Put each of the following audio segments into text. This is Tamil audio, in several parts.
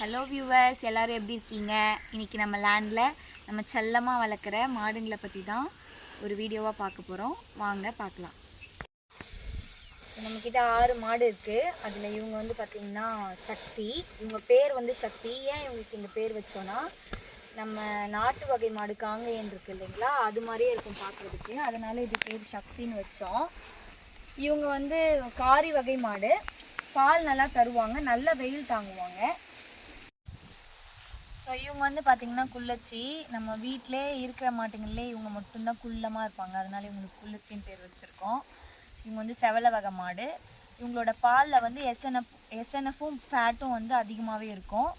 ஹலோ வியூவர்ஸ், எல்லோரும் எப்படி இருக்கீங்க? இன்றைக்கி நம்ம லேண்டில் நம்ம செல்லமாக வளர்க்குற மாடுங்களை பற்றி தான் ஒரு வீடியோவாக பார்க்க போகிறோம். வாங்க பார்க்கலாம். நம்மக்கிட்ட 6 மாடு இருக்குது. அதில் இவங்க வந்து பார்த்திங்கன்னா சக்தி. இவங்க பேர் வந்து சக்தி. ஏன் இவங்களுக்கு இந்த பேர் வச்சோன்னா, நம்ம நாட்டு வகை மாடு காங்கேயன் இருக்குது இல்லைங்களா, அது மாதிரியே இருக்கும் பார்க்குறதுக்கு. அதனால் இது பேர் சக்தின்னு வச்சோம். இவங்க வந்து காரி வகை மாடு. பால் நல்லா தருவாங்க, நல்ல வெயில் தாங்குவாங்க. ஸோ இவங்க வந்து பார்த்திங்கன்னா குள்ளச்சி. நம்ம வீட்டிலே இருக்கிற மாட்டுங்களே இவங்க மட்டும்தான் குள்ளமாக இருப்பாங்க, அதனால இவங்களுக்கு குள்ளச்சின்னு பேர் வச்சுருக்கோம். இவங்க வந்து செவலை வகை மாடு. இவங்களோட பாலில் வந்து எஸ்என்எஃப்பும் ஃபேட்டும் வந்து அதிகமாகவே இருக்கும்.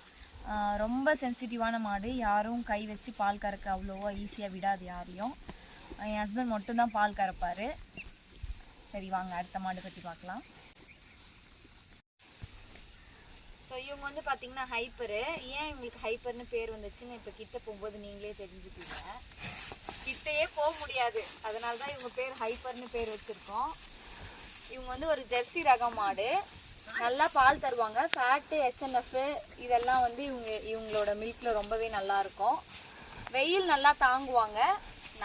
ரொம்ப சென்சிட்டிவான மாடு. யாரும் கை வச்சு பால் கறக்க அவ்வளோவா ஈஸியாக விடாது யாரையும். என் ஹஸ்பண்ட் மட்டும்தான் பால் கறப்பார். சரி வாங்க அடுத்த மாடு பற்றி பார்க்கலாம். ஸோ இவங்க வந்து பார்த்திங்கன்னா ஹைப்பரு. ஏன் இவங்களுக்கு ஹைப்பர்னு பேர் வந்துச்சுன்னு இப்போ கிட்ட போகும்போது நீங்களே தெரிஞ்சுப்பீங்க. கிட்டையே போக முடியாது, அதனால தான் இவங்க பேர் ஹைப்பர்னு பேர் வச்சுருக்கோம். இவங்க வந்து ஒரு ஜெர்சி ரகம் மாடு. நல்லா பால் தருவாங்க. ஃபேட்டு, எஸ்என்எஃப் இதெல்லாம் வந்து இவங்களோட மில்கில் ரொம்பவே நல்லாயிருக்கும். வெயில் நல்லா தாங்குவாங்க.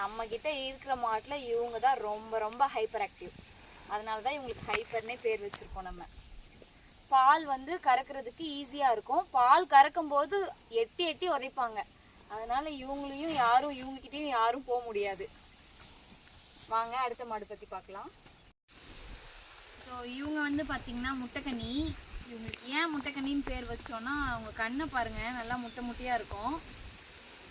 நம்மக்கிட்ட இருக்கிற மாட்டில் இவங்க தான் ரொம்ப ரொம்ப ஹைப்பர் ஆக்டிவ். அதனால தான் இவங்களுக்கு ஹைப்பர்னே பேர் வச்சுருக்கோம். நம்ம பால் வந்து கறக்கிறதுக்கு ஈஸியாக இருக்கும். பால் கறக்கும் போது எட்டி எட்டி உதைப்பாங்க. அதனால இவங்ககிட்டையும் யாரும் போக முடியாது. வாங்க அடுத்த மாடு பற்றி பார்க்கலாம். ஸோ இவங்க வந்து பார்த்திங்கன்னா முட்டைக்கண்ணி. இவங்களுக்கு ஏன் முட்டைக்கண்ணின்னு பேர் வச்சோன்னா, அவங்க கண்ணை பாருங்கள், நல்லா முட்டையாக இருக்கும்.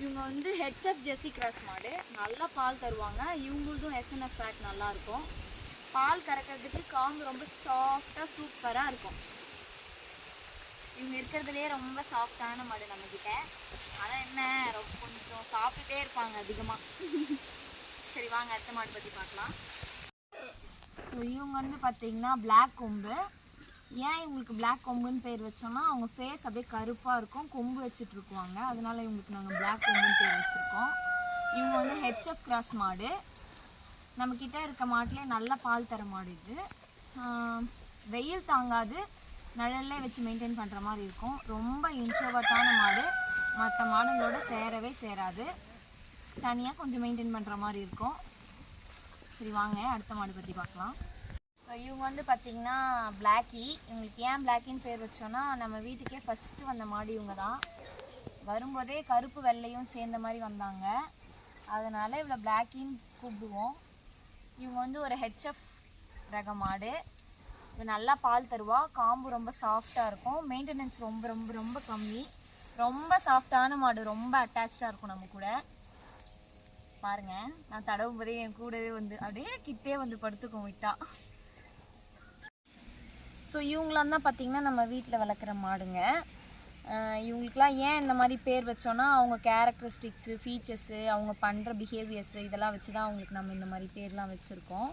இவங்க வந்து ஹெச்எஃப் ஜெர்சி கிராஸ் மாடு. நல்லா பால் தருவாங்க. இவங்களுக்கும் எஸ்என்எஃப் ஃபேட் நல்லாயிருக்கும். பால் கறக்கிறதுக்கு காம்பு ரொம்ப சாஃப்டாக சூப்பராக இருக்கும். இவங்க இருக்கிறதுலே ரொம்ப சாஃப்டான மாடு நம்மக்கிட்ட. ஆனால் என்ன, கொஞ்சம் சாப்பிட்டுட்டே இருப்பாங்க அதிகமாக. சரி வாங்க அடுத்த மாடு பற்றி பார்க்கலாம். ஸோ இவங்க வந்து பார்த்திங்கன்னா பிளாக் கொம்பு. ஏன் இவங்களுக்கு பிளாக் கொம்புன்னு பேர் வச்சோன்னா, அவங்க ஃபேஸ் அப்படியே கருப்பாக இருக்கும், கொம்பு வச்சுட்டு இருக்குவாங்க. அதனால இவங்களுக்கு நாங்கள் பிளாக் கொம்புன்னு பேர் வச்சுருக்கோம். இவங்க வந்து ஹெச்எஃப் கிராஸ் மாடு. நம்மக்கிட்ட இருக்க மாட்டிலே நல்ல பால் தர மாடு இது. வெயில் தாங்காது, நிழல்லே வச்சு மெயின்டைன் பண்ணுற மாதிரி இருக்கும். ரொம்ப இன்ட்ரோவர்ட்டான மாடு. மற்ற மாடுங்களோட சேரவே சேராது. தனியாக கொஞ்சம் மெயின்டைன் பண்ணுற மாதிரி இருக்கும். சரி வாங்க அடுத்த மாடு பற்றி பார்க்கலாம். ஸோ இவங்க வந்து பார்த்திங்கன்னா பிளாக்கி. இவங்களுக்கு ஏன் பிளாக்கின்னு பேர் வச்சோன்னா, நம்ம வீட்டுக்கே ஃபஸ்ட்டு வந்த மாடு இவங்க தான். வரும்போதே கருப்பு வெள்ளையும் சேர்ந்த மாதிரி வந்தாங்க. அதனால் இவ்வளோ பிளாக்கின்னு கூப்பிடுவோம். இவங்க வந்து ஒரு ஹெச்எஃப் ரக மாடு. இது நல்லா பால் தருவா. காம்பு ரொம்ப சாஃப்டாக இருக்கும். மெயின்டெனன்ஸ் ரொம்ப ரொம்ப ரொம்ப கம்மி. ரொம்ப சாஃப்டான மாடு. ரொம்ப அட்டாச்சாக இருக்கும் நம்ம கூட. பாருங்கள், நான் தடவும் போதே என் கூடவே வந்து அப்படியே கிட்டே வந்து படுத்துக்கும் விட்டா. ஸோ இவங்களாம் தான் பார்த்திங்கன்னா நம்ம வீட்டில் வளர்க்குற மாடுங்க. இவங்களுக்குலாம் ஏன் இந்த மாதிரி பேர் வச்சோன்னா, அவங்க கேரக்டரிஸ்டிக்ஸு, ஃபீச்சர்ஸு, அவங்க பண்ணுற பிஹேவியர்ஸு இதெல்லாம் வச்சு தான் அவங்களுக்கு நம்ம இந்த மாதிரி பேர்லாம் வச்சுருக்கோம்.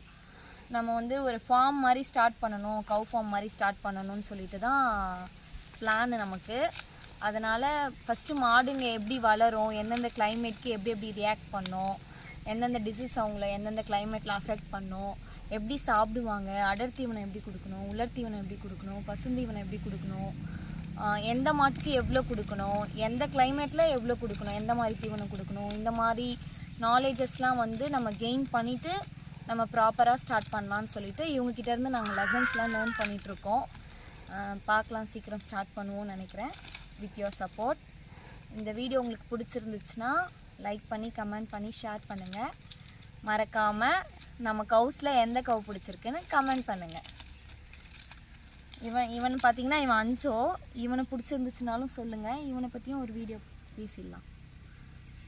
நம்ம வந்து ஒரு ஃபார்ம் மாதிரி ஸ்டார்ட் பண்ணணும், கவு ஃபார்ம் மாதிரி ஸ்டார்ட் பண்ணணும்னு சொல்லிட்டு தான் பிளான் நமக்கு. அதனால் ஃபஸ்ட்டு மாடுங்க எப்படி வளரும், எந்தெந்த கிளைமேட்க்கு எப்படி ரியாக்ட் பண்ணும், எந்தெந்த டிசீஸ் அவங்கள எந்தெந்த கிளைமேட்டில் அஃபெக்ட் பண்ணும், எப்படி சாப்பிடுவாங்க, அடர் தீவனம் எப்படி கொடுக்கணும், உலர் தீவனம் எப்படி கொடுக்கணும், பசுந்தீவனம் எப்படி கொடுக்கணும், எந்த மாட்டுக்கு எவ்வளோ கொடுக்கணும், எந்த கிளைமேட்டில் எவ்வளோ கொடுக்கணும், எந்த மாதிரி தீவனம் கொடுக்கணும், இந்த மாதிரி நாலேஜஸ்லாம் வந்து நம்ம கெயின் பண்ணிவிட்டு நம்ம ப்ராப்பராக ஸ்டார்ட் பண்ணலான்னு சொல்லிட்டு இவங்ககிட்டேருந்து நாங்கள் லெசன்ஸ்லாம் லேர்ன் பண்ணிகிட்ருக்கோம். பார்க்கலாம், சீக்கிரம் ஸ்டார்ட் பண்ணுவோம்னு நினைக்கிறேன் வித் யுவர் சப்போர்ட். இந்த வீடியோ உங்களுக்கு பிடிச்சிருந்துச்சுன்னா லைக் பண்ணி, கமெண்ட் பண்ணி, ஷேர் பண்ணுங்கள். மறக்காமல் நம்ம கவுஸில் எந்த கவு பிடிச்சிருக்குன்னு கமெண்ட் பண்ணுங்கள். இவன் பார்த்திங்கன்னா இவன் அன்சோ. இவனை பிடிச்சிருந்துச்சுனாலும் சொல்லுங்கள். இவனை பற்றியும் ஒரு வீடியோ பேசிடலாம்.